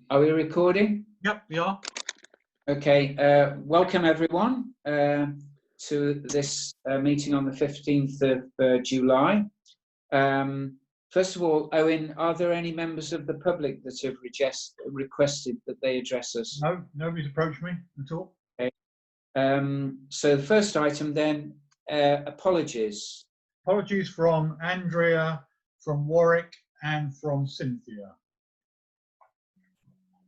Are we recording? Yep, we are. Okay, welcome everyone to this meeting on the 15th of July. First of all, Owen, are there any members of the public that have requested that they address us? No, nobody's approached me at all. Okay. So the first item then, apologies. Apologies from Andrea, from Warwick, and from Cynthia.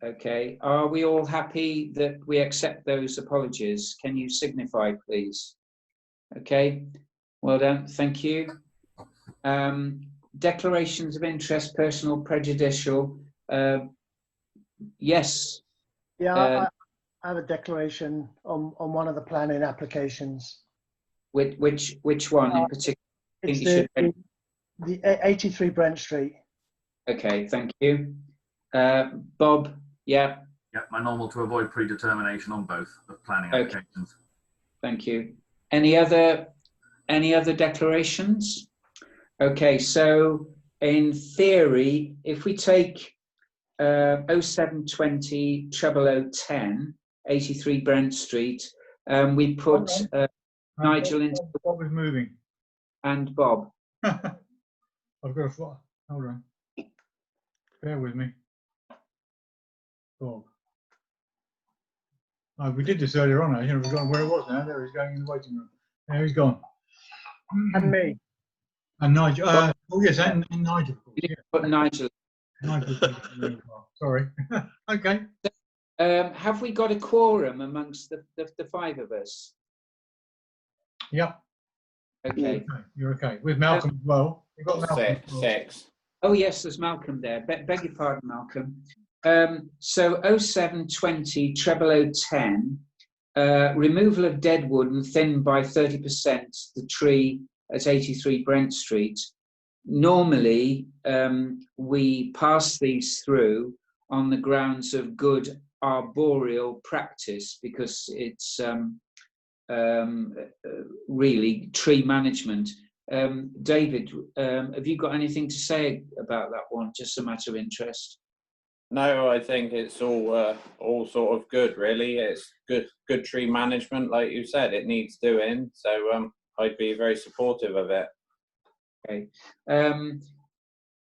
Okay, are we all happy that we accept those apologies? Can you signify, please? Okay, well done, thank you. Declarations of interest, personal, prejudicial. Yes. Yeah, I have a declaration on one of the planning applications. Which one in particular? It's the 83 Brent Street. Okay, thank you. Bob, yeah. Yeah, my normal to avoid predetermination on both of planning applications. Thank you. Any other declarations? Okay, so in theory, if we take 0720 0010 83 Brent Street, we put Nigel into Bob is moving. and Bob. I've got a hold on. Bear with me. Bob. Oh, we did this earlier on. We've forgotten where it was now. There he's going in the waiting room. There he's gone. And me. And Nigel. Oh yes, and Nigel. You put Nigel. Nigel. Sorry. Okay. Have we got a quorum amongst the five of us? Yep. Okay. You're okay. With Malcolm as well. You've got Malcolm. Six. Oh yes, there's Malcolm there. Beg your pardon, Malcolm. So 0720 0010, removal of dead wood and thinned by 30% the tree at 83 Brent Street. Normally, we pass these through on the grounds of good arboreal practice because it's really tree management. David, have you got anything to say about that one? Just a matter of interest. No, I think it's all sort of good, really. It's good tree management, like you said. It needs doing, so I'd be very supportive of it. Okay.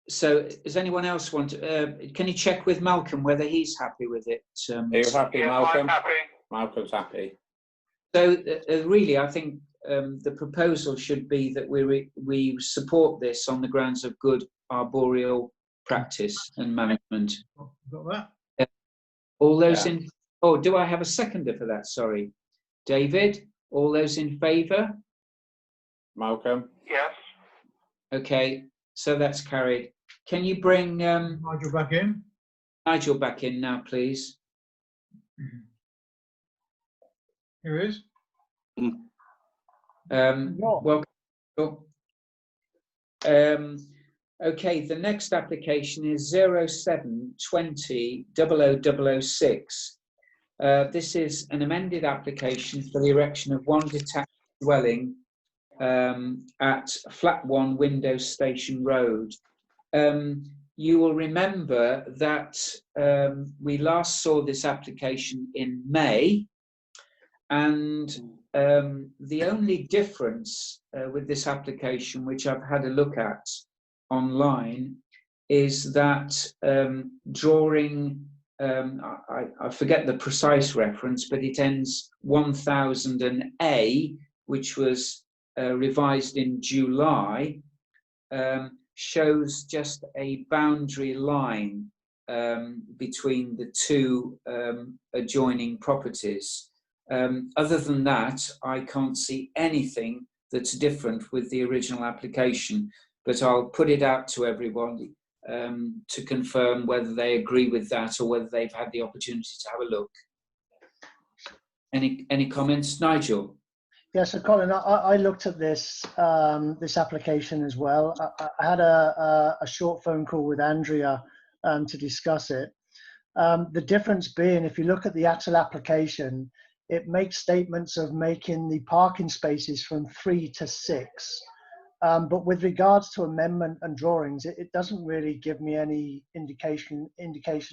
So, does anyone else want to? Can you check with Malcolm whether he's happy with it? Are you happy, yeah, Malcolm? I'm happy. Malcolm's happy. So, really, I think the proposal should be that we support this on the grounds of good arboreal practice and management. Got that? All those in. Oh, do I have a seconder for that? Sorry, David. All those in favour? Malcolm? Yes. Okay, so that's carried. Can you bring Nigel back in? Nigel back in now, please? Here he is. Welcome. Okay, the next application is 0720 0006. This is an amended application for the erection of one detached dwelling at Flat 1 Windows Station Road. You will remember that we last saw this application in May, and the only difference with this application, which I've had a look at online, is that drawing, I forget the precise reference, but it ends 1000 and A, which was revised in July, shows just a boundary line between the two adjoining properties. Other than that, I can't see anything that's different with the original application, but I'll put it out to everybody to confirm whether they agree with that or whether they've had the opportunity to have a look. Any comments? Nigel? Yeah, so Colin, I looked at this this application as well. I had a short phone call with Andrea to discuss it. The difference being, if you look at the actual application, it makes statements of making the parking spaces from 3 to 6. But with regards to amendment and drawings, it doesn't really give me any indication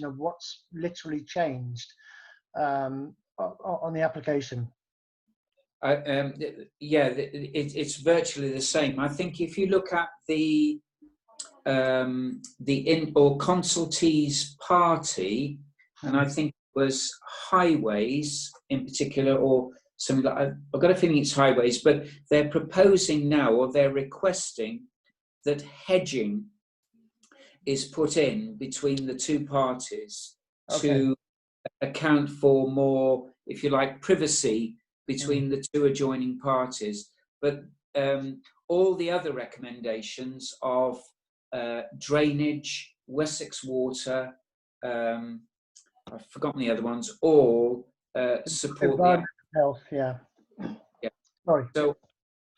of what's literally changed on the application. Yeah, it's virtually the same. I think if you look at the in or consultees party, and I think it was highways in particular, or something like, I've got a feeling it's highways, but they're proposing now, or they're requesting that hedging is put in between the two parties to account for more, if you like, privacy between the two adjoining parties. But all the other recommendations of drainage, Wessex water, I've forgotten the other ones, all support the health. Yeah. Sorry. So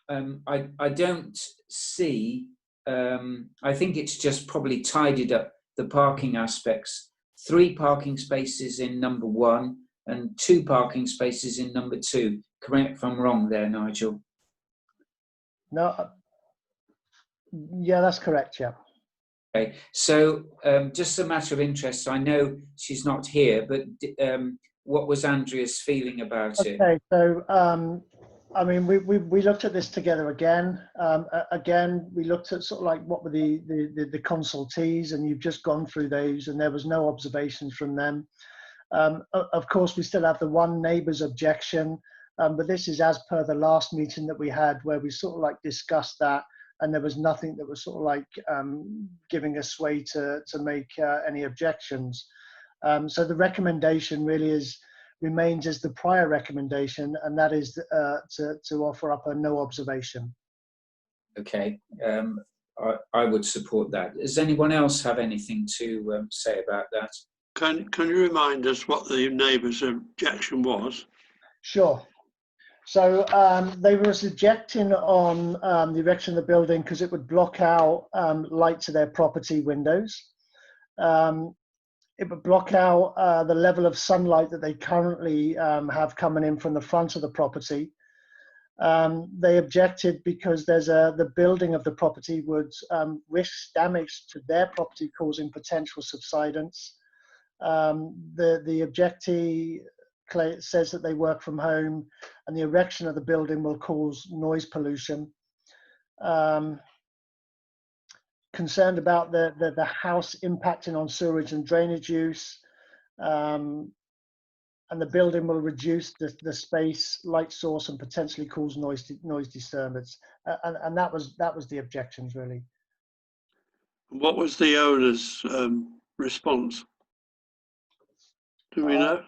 I don't see, I think it's just probably tidied up the parking aspects. 3 parking spaces in number 1 and 2 parking spaces in number 2. Correct if I'm wrong there, Nigel. No. Yeah, that's correct. Yeah. Okay. So just a matter of interest, I know she's not here, but what was Andrea's feeling about it? Okay. So I mean, we looked at this together again. Again, we looked at sort of like what were the consultees, and you've just gone through those, and there was no observations from them. Of course, we still have the one neighbour's objection, but this is as per the last meeting that we had, where we sort of like discussed that, and there was nothing that was sort of like giving us sway to make any objections. So the recommendation really remains as the prior recommendation, and that is to offer up a no observation. Okay, I would support that. Does anyone else have anything to say about that? Can you remind us what the neighbour's objection was? Sure. So they were objecting on the erection of the building because it would block out light to their property windows. It would block out the level of sunlight that they currently have coming in from the front of the property. They objected because the building of the property would risk damage to their property, causing potential subsidence. The objectee says that they work from home, and the erection of the building will cause noise pollution. Concerned about the house impacting on sewerage and drainage use, and the building will reduce the space, light source, and potentially cause noise disturbance. And that was the objections really. What was the owner's response? Do we know?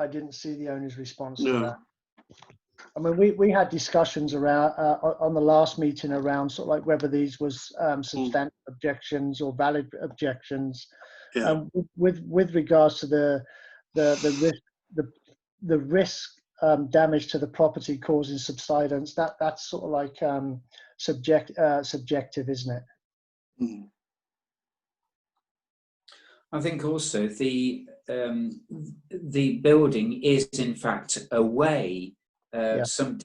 I didn't see the owner's response to No. that. I mean, we had discussions around on the last meeting around sort of like whether these was substantive objections or valid objections. Yeah. With regards to the risk damage to the property causing subsidence, that's sort of like subjective, isn't it? Mm. I think also the building is in fact away, some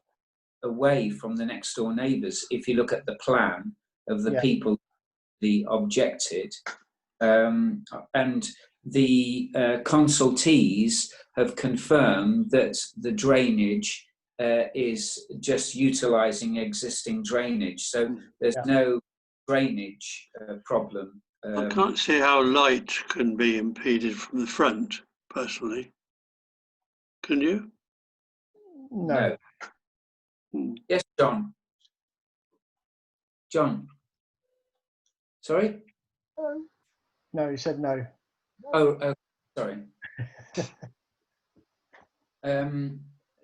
away from the next door neighbours. If you look at the plan of the people the objected, and the consultees have confirmed that the drainage is just utilising existing drainage, so there's no drainage problem. I can't see how light can be impeded from the front, personally. Can you? No. Yes, John. John. Sorry? No, he said no. Oh, sorry.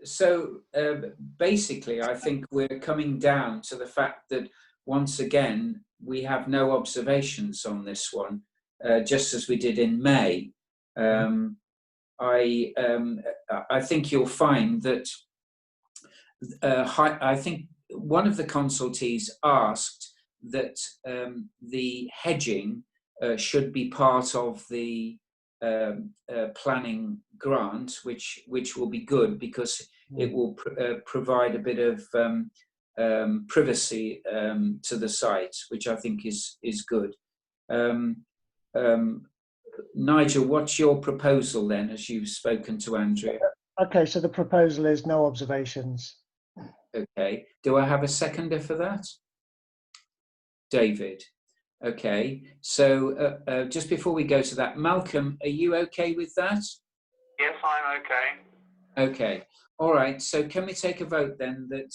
So basically, I think we're coming down to the fact that once again, we have no observations on this one, just as we did in May. I think you'll find that I think one of the consultees asked that the hedging should be part of the planning grant, which will be good because it will provide a bit of privacy to the site, which I think is good. Nigel, what's your proposal then, as you've spoken to Andrea? Okay, so the proposal is no observations. Okay, do I have a seconder for that? David. Okay, so just before we go to that, Malcolm, are you okay with that? Yes, I'm okay. Okay, all right, so can we take a vote then that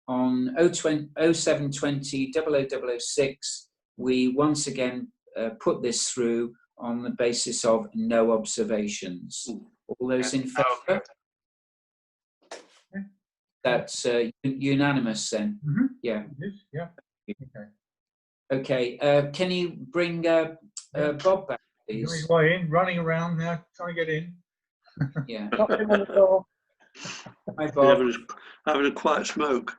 on 0720 00006, we once again put this through on the basis of no observations. All those in favour? Okay. That's unanimous then. Mhm. Yeah. Yes, yeah. Okay. Okay. Can you bring Bob back, He's on his please? way in, running around now, trying to get in. Yeah. Knocking on the door. Hi, Bob. Having a quiet smoke.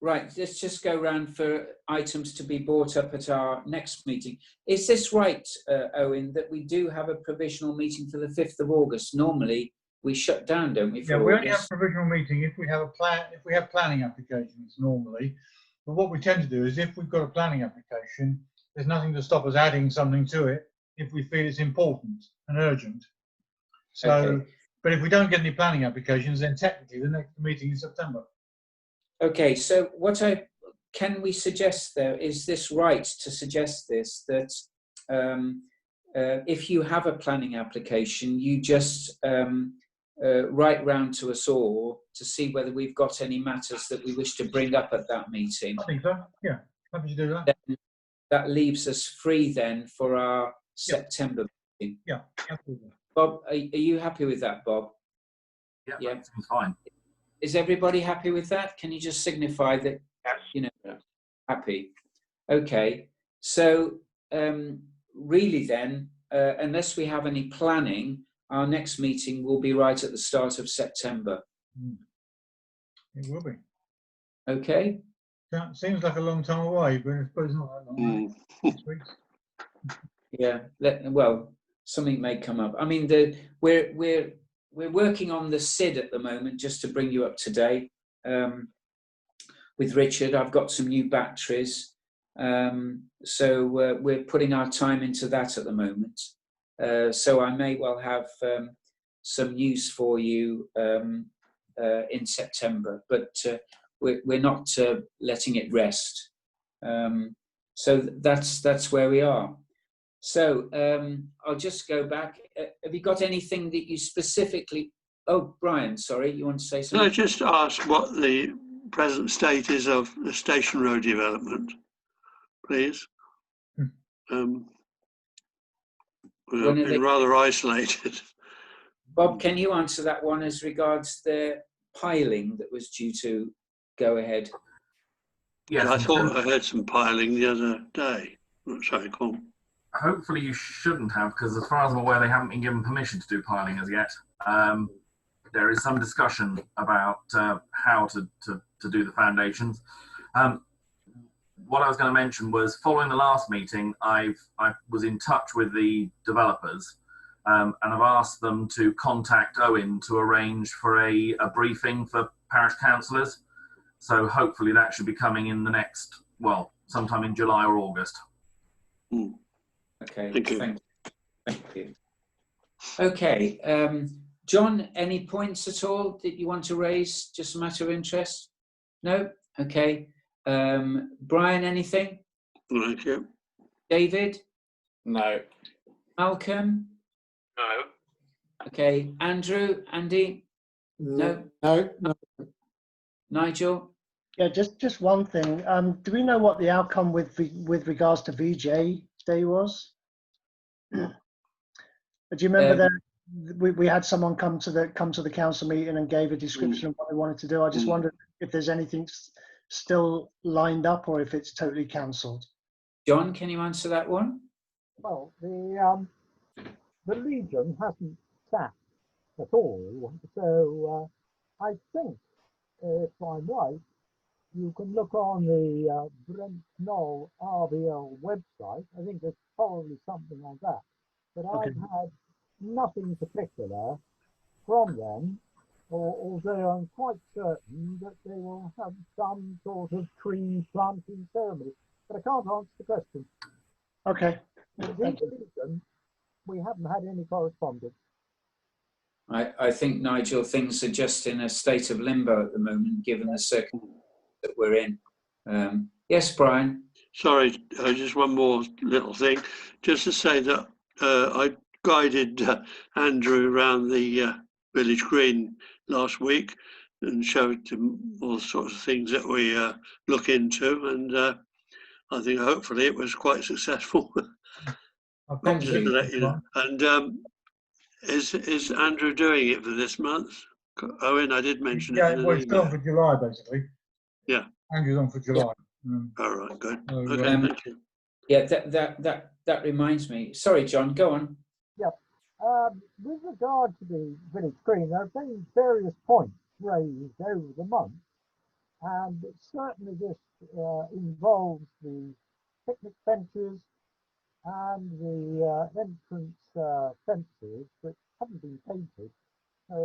Right. Let's just go round for items to be brought up at our next meeting. Is this right, Owen, that we do have a provisional meeting for the 5th of August? Normally, we shut down, don't we? Yeah, for we only have August? provisional meeting if we have a plan, if we have planning applications normally. But what we tend to do is if we've got a planning application, there's nothing to stop us adding something to it if we feel it's important and urgent. So, Okay. but if we don't get any planning applications, then technically the next meeting is September. Okay, so can we suggest though, is this right to suggest this, that if you have a planning application, you just write round to us all to see whether we've got any matters that we wish to bring up at that meeting? I think so, yeah, happy to do that. Then that leaves us free then for our September meeting. Yeah, absolutely. Bob, are you happy with that, Bob? Yeah, Yeah. that seems fine. Is everybody happy with that? Can you just signify that, Yes. you know, happy? Okay, so really then, unless we have any planning, our next meeting will be right at the start of September. It will be. Okay? That seems like a long time away, but I suppose not that long. 6 weeks. Yeah. Well, something may come up. I mean, we're working on the SID at the moment, just to bring you up to date. With Richard, I've got some new batteries. So we're putting our time into that at the moment. So I may well have some news for you in September, but we're not letting it rest. So that's where we are. So I'll just go back. Have you got anything that you specifically... Oh, Brian, sorry, you want to say Can I something? just ask what the present state is of the Station Road development, please? We've When are been they... rather isolated. Bob, can you answer that one as regards the piling that was due to go ahead? Yes, I thought I heard some piling the other day, which I recall. hopefully you shouldn't have, because as far as I'm aware, they haven't been given permission to do piling as yet. There is some discussion about how to do the foundations. What I was going to mention was, following the last meeting, I was in touch with the developers and I've asked them to contact Owen to arrange for a briefing for parish councillors. So hopefully that should be coming in the next, well, sometime in July or August. Okay, Thank you. Thank you. Okay, John, any points at all that you want to raise? Just a matter of interest? No? Okay. Brian, anything? Thank you. David? No. Malcolm? No. Okay. Andrew? Andy? No? No. Nigel? Yeah, just one thing. Do we know what the outcome with regards to VJ Day was? Do you remember that we had someone come to the council meeting and gave a description of what they wanted to do? I just wondered if there's anything still lined up or if it's totally cancelled. John, can you answer that one? Well, the Legion hasn't sat at all, so I think, if I'm right, you can look on the Brent Knoll RBL website. I think there's probably something like that. But Okay. I've had nothing particular from them, although I'm quite certain that they will have some sort of tree planting ceremony. But I can't answer the question. Okay. For Thank these you. reasons, we haven't had any correspondence. I think, Nigel, things are just in a state of limbo at the moment, given the circumstances that we're in. Yes, Brian? Sorry, just one more little thing. Just to say that I guided Andrew around the village green last week and showed him all sorts of things that we look into, and I think hopefully it was quite successful. I've Thank got you. the Let you know. And is Andrew doing it for this month? Owen, I did mention it Yeah, in an well, it's still on email. for July, basically. Yeah. Andrew's on for July. All right, good. So, Okay, thank you. Yeah, that reminds me. Sorry, John, go on. With regard to the village green, there have been various points raised over the month, and certainly this involves the picnic benches and the entrance fences, which haven't been painted. So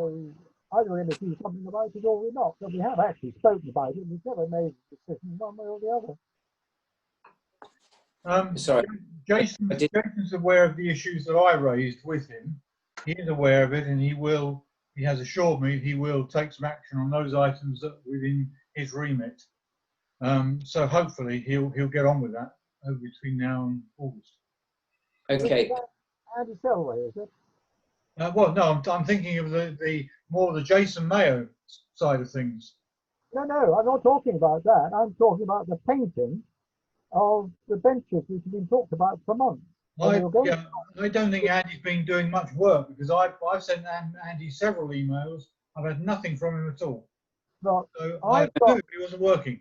either we're going to do something about it or we're not. But we have actually spoken about it. We've never made a decision one way or the other. Sorry. Jason's aware of the issues that I raised with him. He is aware of it, and he has assured me he will take some action on those items that are within his remit. So hopefully he'll get on with that between now and August. Okay. Andy Selway, is it? Well, no, I'm thinking of the more the Jason Mayo side of things. No, I'm not talking about that. I'm talking about the painting of the benches which have been talked about for months. I don't think Andy's been doing much work, because I've sent Andy several emails. I've had nothing from him at all. But So I knew he wasn't working.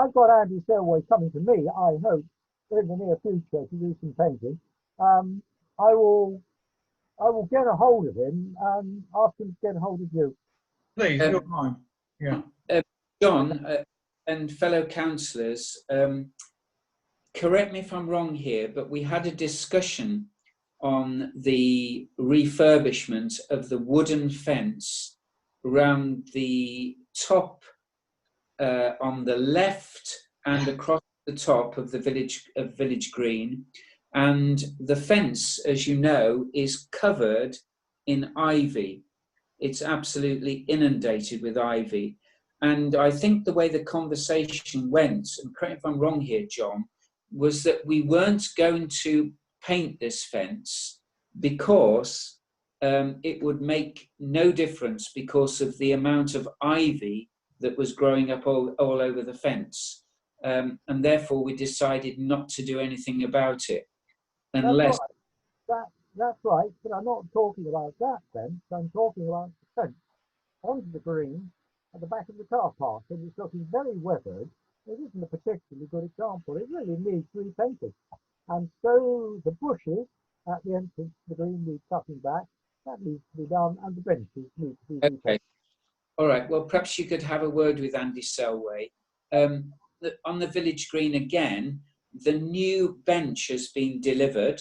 I've got Andy Selway coming to me, I hope, in the near future to do some painting. I will get a hold of him and ask him to get a hold of you. Please, if you don't mind. Yeah. John and fellow councillors, correct me if I'm wrong here, but we had a discussion on the refurbishment of the wooden fence around the top, on the left and across the top of the village green, and the fence, as you know, is covered in ivy. It's absolutely inundated with ivy. And I think the way the conversation went, and correct me if I'm wrong here, John, was that we weren't going to paint this fence because it would make no difference because of the amount of ivy that was growing up all over the fence. And therefore we decided not to do anything about it. Unless... That's right, but I'm not talking about that fence. I'm talking about the fence onto the green at the back of the car park, and it's looking very weathered. It isn't a particularly good example. It really needs repainting. And so the bushes at the entrance to the green need cutting back. That needs to be done, and the benches need to be repainted. Okay. All right. Well, perhaps you could have a word with Andy Selway. On the village green again, the new bench has been delivered,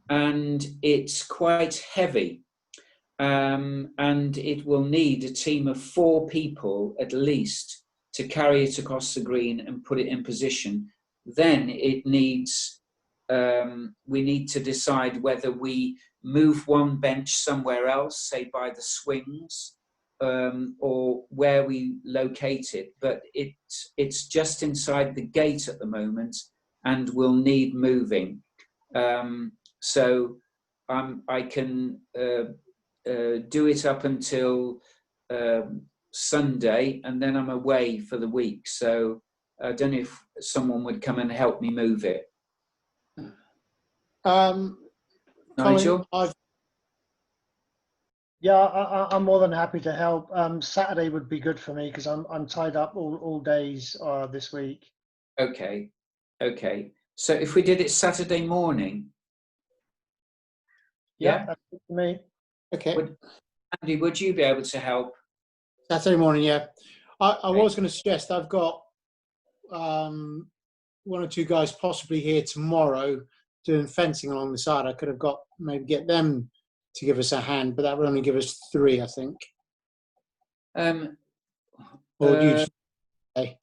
and it's quite heavy. And it will need a team of 4 people at least to carry it across the green and put it in position. Then it needs, we need to decide whether we move one bench somewhere else, say by the swings, or where we locate it. But it's just inside the gate at the moment and will need moving. So I can do it up until Sunday, and then I'm away for the week. So I don't know if someone would come and help me move it. Nigel? Yeah, I'm more than happy to help. Saturday would be good for me because I'm tied up all days this week. Okay. So if we did it Saturday morning. Yeah, that's good for me. Okay. Andy, would you be able to help? Saturday morning, yeah. I was going to suggest I've got 1 or 2 guys possibly here tomorrow doing fencing along the side. I could have got, maybe get them to give us a hand, but that will only give us 3, I think. Or do you say?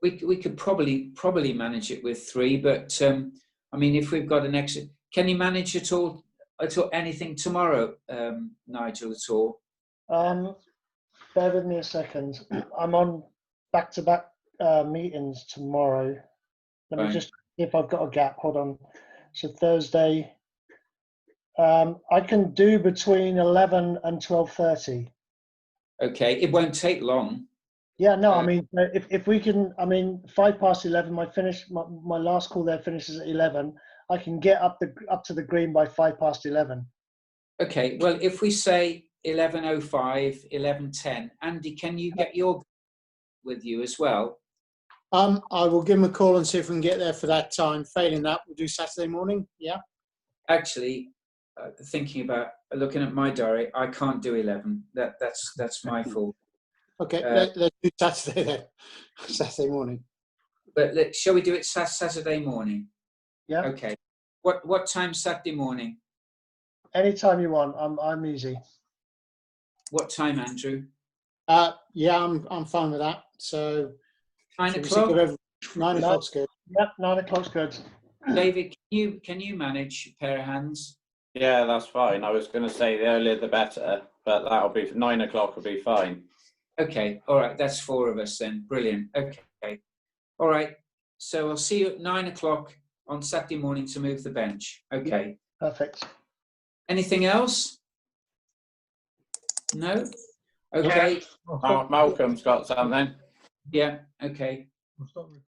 We could probably manage it with 3, but I mean, if we've got an extra, can you manage at all anything tomorrow, Nigel, at all? Bear with me a second. I'm on back-to-back meetings tomorrow. Let me Right. just see if I've got a gap. Hold on. So Thursday, I can do between 11 and 12:30. Okay, it won't take long. Yeah, no, I mean, if we can, I mean, 11:05, my last call there finishes at 11. I can get up to the green by 11:05. Okay, well, if we say 11:05, 11:10, Andy, can you get your with you as well? I will give him a call and see if we can get there for that time. Failing that, we'll do Saturday morning. Yeah. Actually, thinking about looking at my diary, I can't do 11. That's my fault. Okay, let's do Saturday then. Saturday morning. But shall we do it Saturday morning? Yeah. Okay. What time Saturday morning? Anytime you want. I'm easy. What time, Andrew? Yeah, I'm fine with that. So 9 should we o'clock. think of 9 o'clock's good. Yep, 9 o'clock's good. David, can you manage a pair of hands? Yeah, that's fine. I was going to say the earlier the better, but that'll be 9 o'clock will be fine. Okay, all right, that's 4 of us then. Brilliant. Okay, all right. So I'll see you at 9 o'clock on Saturday morning to move the bench. Okay. Perfect. Anything else? No? Okay. Malcolm's got something. Yeah, okay. We'll stop